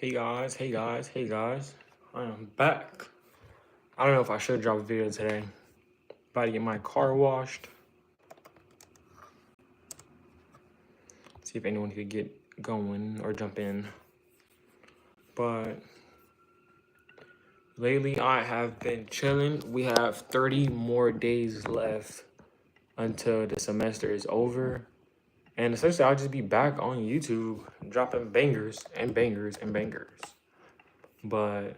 Hey guys, I am back. I don't know if I should drop a video today. About to get my car washed. See if anyone could get going or jump in. But lately I have been chilling. We have 30 more days left until the semester is over. And essentially I'll just be back on YouTube dropping bangers and bangers and bangers. But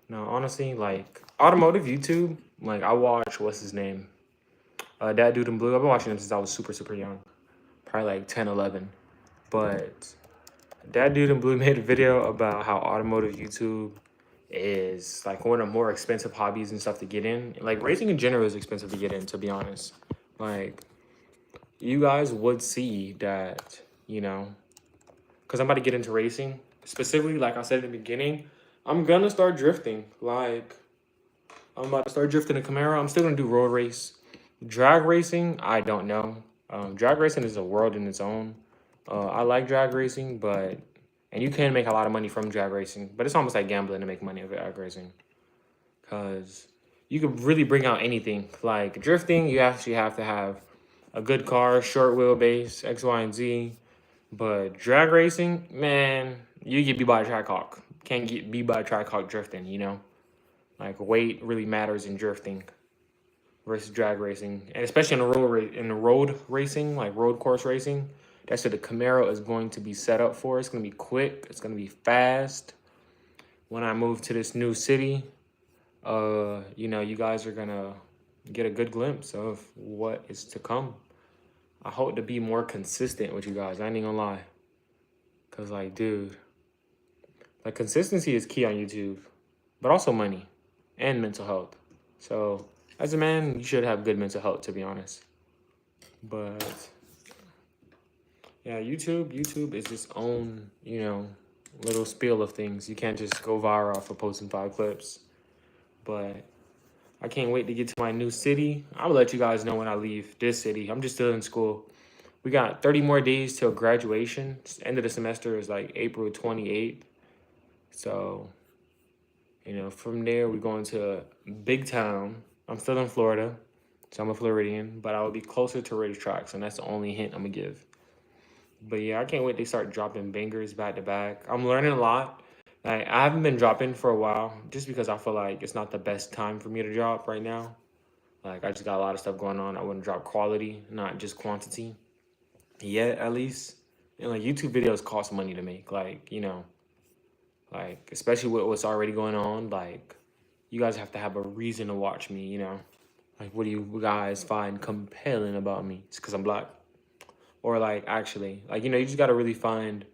no, honestly, like automotive YouTube, like I watch what's his name? That Dude in Blue. I've been watching him since I was super young, probably like 10, 11. But That Dude in Blue made a video about how automotive YouTube is like one of the more expensive hobbies and stuff to get in. Like racing in general is expensive to get in, to be honest. Like you guys would see that, because I'm about to get into racing. Specifically, like I said in the beginning, I'm gonna start drifting. Like I'm about to start drifting a Camaro. I'm still gonna do road race. Drag racing, I don't know. Drag racing is a world in its own. I like drag racing, and you can make a lot of money from drag racing, but it's almost like gambling to make money of drag racing, because you could really bring out anything. Like drifting, you actually have to have a good car, short wheelbase, X, Y, and Z. But drag racing, man, you get beat by a trickhawk. Can't get beat by a trickhawk drifting, Like weight really matters in drifting versus drag racing, and especially in the road racing, like road course racing. That's what the Camaro is going to be set up for. It's going to be quick. It's going to be fast. When I move to this new city, you guys are gonna get a good glimpse of what is to come. I hope to be more consistent with you guys. I ain't gonna lie, cause like, dude, like consistency is key on YouTube, but also money and mental health. So as a man, you should have good mental health, to be honest. But yeah, YouTube is its own, little spiel of things. You can't just go viral off of posting 5 clips. But I can't wait to get to my new city. I'll let you guys know when I leave this city. I'm just still in school. We got 30 more days till graduation. End of the semester is like April 28th. So, from there we're going to big town. I'm still in Florida, so I'm a Floridian, but I will be closer to racetracks, and that's the only hint I'm gonna give. But yeah, I can't wait to start dropping bangers back to back. I'm learning a lot. Like, I haven't been dropping for a while just because I feel like it's not the best time for me to drop right now. Like, I just got a lot of stuff going on. I want to drop quality, not just quantity. Yet, at least. And like YouTube videos cost money to make. Like especially with what's already going on. Like, you guys have to have a reason to watch me. Like, what do you guys find compelling about me? It's because I'm black. Or like actually, like, you just gotta really find,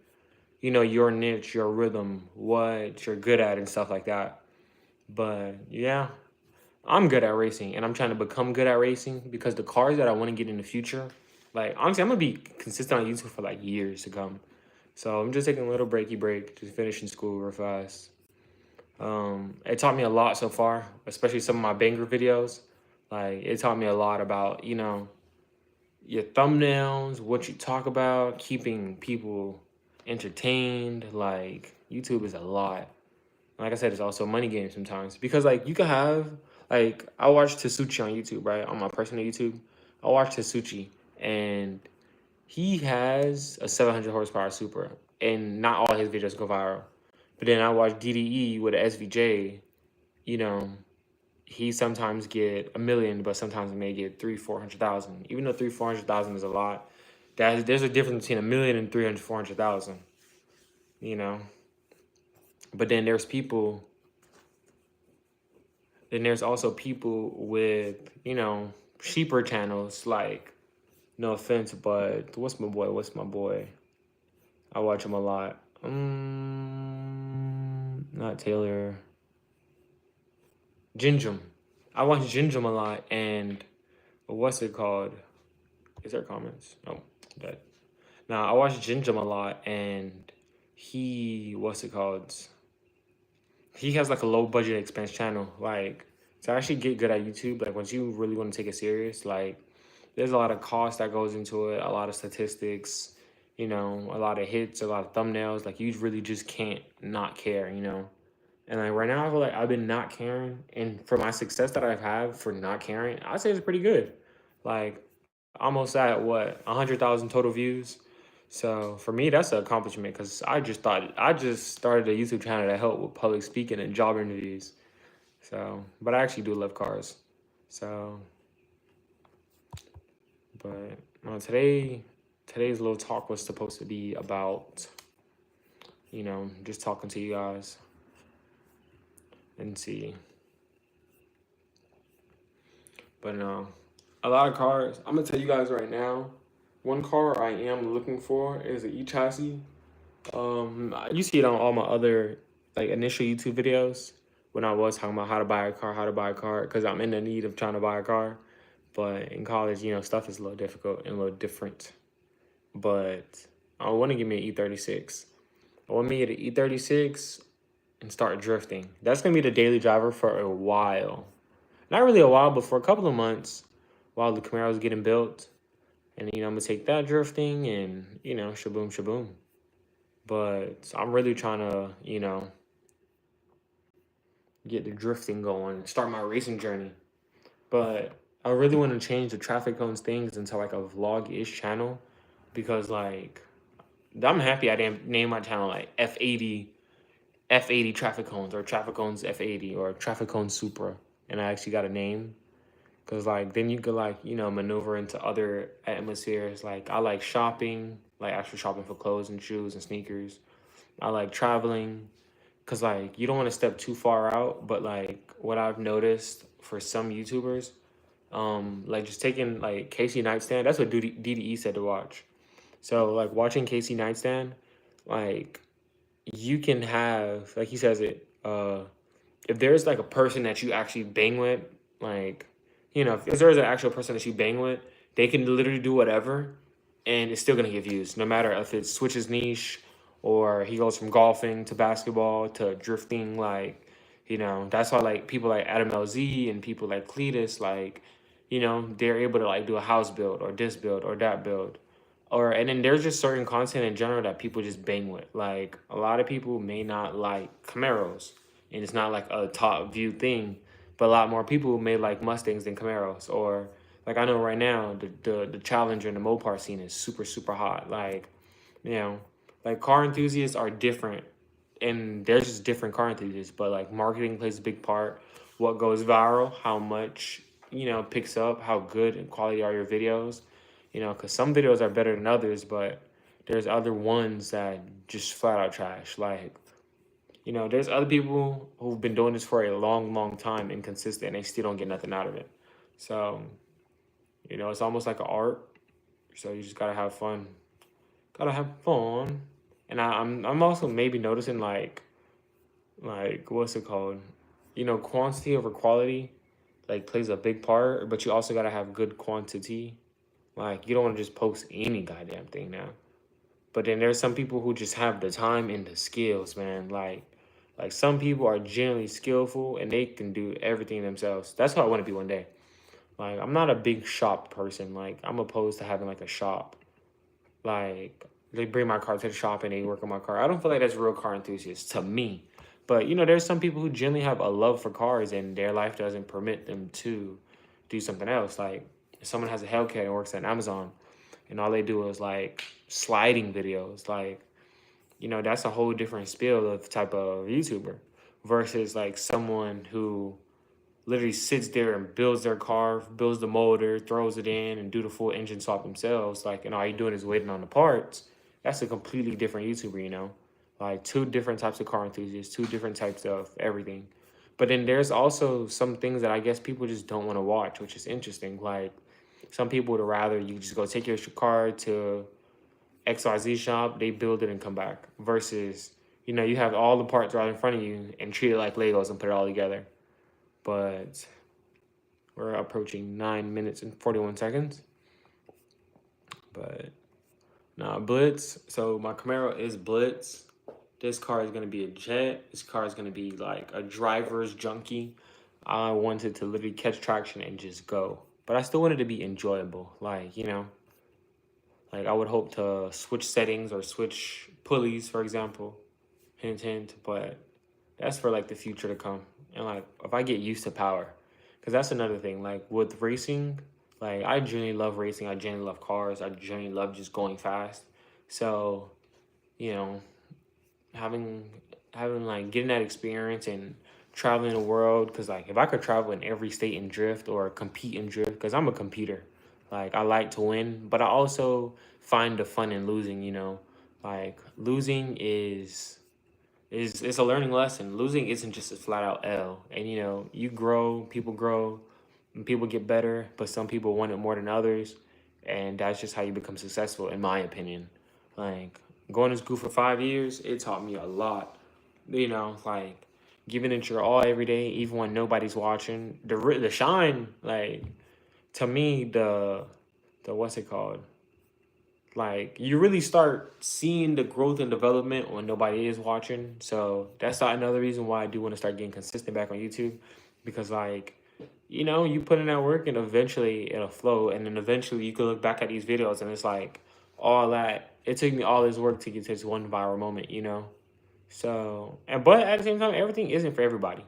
your niche, your rhythm, what you're good at and stuff like that. But yeah, I'm good at racing and I'm trying to become good at racing because the cars that I want to get in the future, like honestly, I'm gonna be consistent on YouTube for like years to come. So I'm just taking a little break, just finishing school real fast. It taught me a lot so far, especially some of my banger videos. Like it taught me a lot about, your thumbnails, what you talk about, keeping people entertained. Like YouTube is a lot. Like I said, it's also a money game sometimes because like you could have like I watch Tasuchi on YouTube, right? On my personal YouTube, I watch Tasuchi and he has a 700 horsepower Super, and not all his videos go viral. But then I watch DDE with a SVJ, you know, he sometimes get 1 million, but sometimes he may get 300,000, 400,000. Even though 300,000, 400,000 is a lot, there's a difference between 1 million and 300,000, 400,000. You know, but then there's also people with cheaper channels. Like, no offense, but what's my boy? I watch him a lot. Not Taylor. Gingham. I watch Gingham a lot, and what's it called? Is there comments? Oh, that. Now I watch Gingham a lot, and what's it called? He has like a low budget expense channel. Like, to actually get good at YouTube, like once you really want to take it serious, like there's a lot of cost that goes into it, a lot of statistics, you know, a lot of hits, a lot of thumbnails. Like you really just can't not care, you know. And like right now, I feel like I've been not caring, and for my success that I've had for not caring, I'd say it's pretty good. Like almost at what 100,000 total views. So for me, that's an accomplishment because I just started a YouTube channel to help with public speaking and job interviews. So, but I actually do love cars. So, but today's little talk was supposed to be about, you know, just talking to you guys and see. But no, a lot of cars. I'm gonna tell you guys right now. One car I am looking for is an e-chassis. You see it on all my other like initial YouTube videos when I was talking about how to buy a car, because I'm in the need of trying to buy a car. But in college, you know, stuff is a little difficult and a little different. But I want to give me an E36. I want me to get an E36 and start drifting. That's gonna be the daily driver for a while. Not really a while, but for a couple of months while the Camaro was getting built. And you know, I'm gonna take that drifting and you know, shaboom shaboom. But I'm really trying to, you know, get the drifting going, start my racing journey. But I really want to change the traffic cones things into like a vlog-ish channel because like I'm happy I didn't name my channel like F80 traffic cones or traffic cones F80 or traffic cones Supra, and I actually got a name because like then you could like you know maneuver into other atmospheres. Like I like shopping, like actual shopping for clothes and shoes and sneakers. I like traveling because like you don't want to step too far out, but like what I've noticed for some YouTubers, like just taking like Casey Nightstand, that's what DDE said to watch. So like watching Casey Nightstand, like you can have like he says it, if there's like a person that you actually bang with, like you know, if there's an actual person that you bang with, they can literally do whatever and it's still gonna get views, no matter if it switches niche or he goes from golfing to basketball to drifting. Like, you know, that's why like people like Adam LZ and people like Cletus, like, you know, they're able to like do a house build or this build or that build. Or and then there's just certain content in general that people just bang with. Like a lot of people may not like Camaros, and it's not like a top view thing, but a lot more people may like Mustangs than Camaros. Or like I know right now the Challenger and the Mopar scene is super hot. Like you know, like car enthusiasts are different, and there's just different car enthusiasts. But like marketing plays a big part. What goes viral, how much you know picks up, how good and quality are your videos. You know, because some videos are better than others, but there's other ones that just flat out trash. Like you know, there's other people who've been doing this for a long time and consistent, and they still don't get nothing out of it. So you know, it's almost like an art. So you just gotta have fun. Gotta have fun. And I'm also maybe noticing like what's it called? You know, quantity over quality like plays a big part, but you also gotta have good quantity. Like you don't want to just post any goddamn thing now. But then there's some people who just have the time and the skills, man. Like some people are genuinely skillful and they can do everything themselves. That's how I want to be one day. Like I'm not a big shop person. Like I'm opposed to having like a shop. Like they bring my car to the shop and they work on my car. I don't feel like that's real car enthusiasts to me. But you know, there's some people who generally have a love for cars and their life doesn't permit them to do something else. Like if someone has a Hellcat and works at Amazon and all they do is like sliding videos, like, you know, that's a whole different spiel of type of YouTuber versus like someone who literally sits there and builds their car, builds the motor, throws it in, and do the full engine swap themselves. Like, and all you're doing is waiting on the parts. That's a completely different YouTuber, you know? Like, two different types of car enthusiasts, two different types of everything. But then there's also some things that I guess people just don't want to watch, which is interesting. Like, some people would rather you just go take your car to XYZ shop, they build it and come back. Versus, you know, you have all the parts right in front of you and treat it like Legos and put it all together. But we're approaching 9 minutes and 41 seconds. But nah, Blitz. So my Camaro is Blitz. This car is gonna be a jet. This car is gonna be like a driver's junkie. I wanted to literally catch traction and just go. But I still wanted to be enjoyable. Like, you know, Like I would hope to switch settings or switch pulleys, for example. Hint, hint. But that's for like the future to come. And like if I get used to power, because that's another thing. Like with racing, like I genuinely love racing. I genuinely love cars. I genuinely love just going fast. So you know, having having like getting that experience and traveling the world. Because like if I could travel in every state and drift or compete in drift, because I'm a competitor. Like I like to win, but I also find the fun in losing. Like losing is it's a learning lesson. Losing isn't just a flat out L. And you grow, and people get better, but some people want it more than others, and that's just how you become successful, in my opinion. Like going to school for 5 years, it taught me a lot. Like giving it your all every day, even when nobody's watching. The shine, like to me, the what's it called? Like you really start seeing the growth and development when nobody is watching. So that's not another reason why I do want to start getting consistent back on YouTube, because like you put in that work and eventually it'll flow, and then eventually you can look back at these videos and it's like all that it took me all this work to get to this one viral moment. So but at the same time, everything isn't for everybody.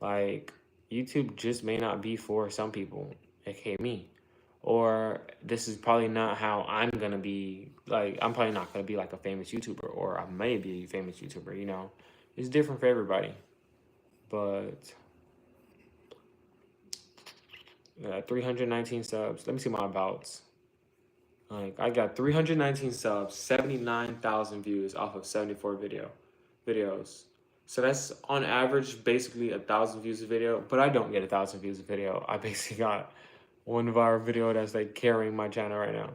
Like YouTube just may not be for some people, aka me. Or this is probably not how I'm gonna be. Like I'm probably not gonna be like a famous YouTuber, or I may be a famous YouTuber. It's different for everybody. But 319 subs. Let me see my abouts. Like I got 319 subs, 79,000 views off of 74 videos. So that's on average basically 1,000 views a video, but I don't get 1,000 views a video. I basically got one viral video that's like carrying my channel right now,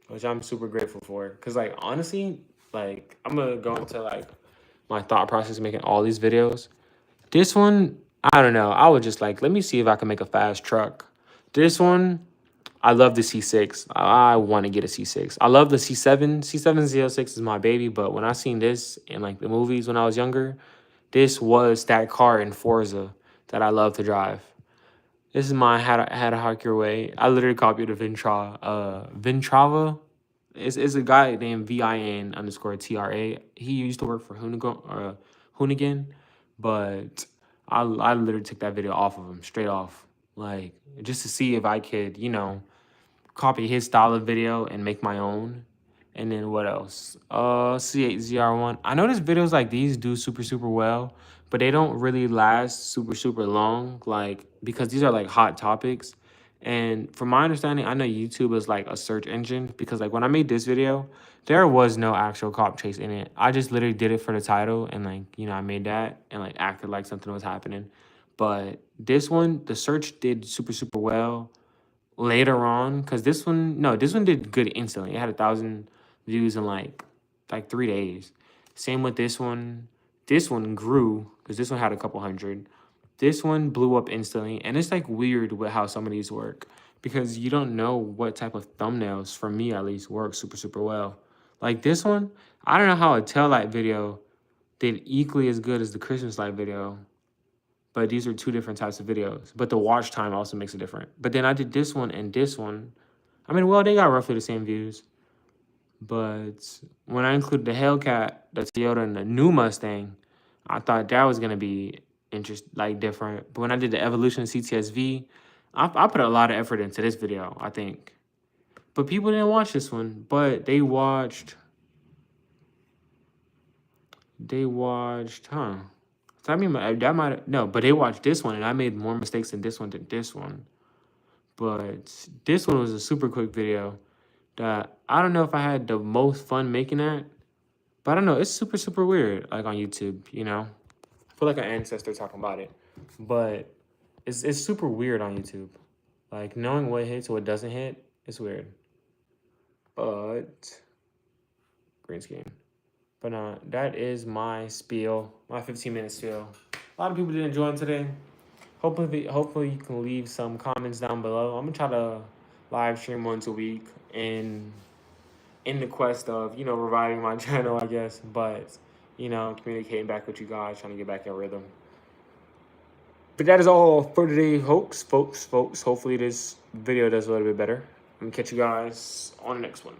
which I'm super grateful for. Cause like honestly, like I'm gonna go into like my thought process making all these videos. This one, I don't know. I would just like, let me see if I can make a fast truck. This one, I love the C6. I want to get a C6. I love the C7. C706 is my baby, but when I seen this in like the movies when I was younger, this was that car in Forza that I love to drive. This is my how to hack your way. I literally copied a Vintrava. It's a guy named VIN_TRA. He used to work for Hoonigan, but I literally took that video off of him straight off, like just to see if I could copy his style of video and make my own. And then what else? C8ZR1. I notice videos like these do super, super well, but they don't really last super, super long, like, because these are like hot topics. And from my understanding, I know YouTube is like a search engine, because like when I made this video, there was no actual cop chase in it. I just literally did it for the title, and like, I made that and like acted like something was happening. But this one, the search did super, super well later on, because this one did good instantly. It had 1,000 views in like 3 days. Same with this one. This one grew because this one had a couple hundred. This one blew up instantly, and it's like weird with how some of these work, because you don't know what type of thumbnails, for me at least, work super, super well. Like this one, I don't know how a tail light video did equally as good as the Christmas light video, but these are two different types of videos. But the watch time also makes it different. But then I did this one and this one. I mean, well, they got roughly the same views. But when I included the Hellcat, the Toyota, and the new Mustang, I thought that was gonna be different. But when I did the Evolution CTSV, I put a lot of effort into this video, I think. But people didn't watch this one. But they watched, huh? So I mean, that might no, but they watched this one, and I made more mistakes in this one than this one. But this one was a super quick video that I don't know if I had the most fun making that, but I don't know. It's super, super weird, like on YouTube. I feel like an ancestor talking about it, but it's super weird on YouTube. Like knowing what hits, what doesn't hit, it's weird. But green screen. But that is my spiel, my 15-minute spiel. A lot of people didn't join today. Hopefully you can leave some comments down below. I'm gonna try to live stream once a week in the quest of reviving my channel, I guess. But communicating back with you guys, trying to get back in rhythm. But that is all for today, folks. Hopefully this video does a little bit better. I'm gonna catch you guys on the next one.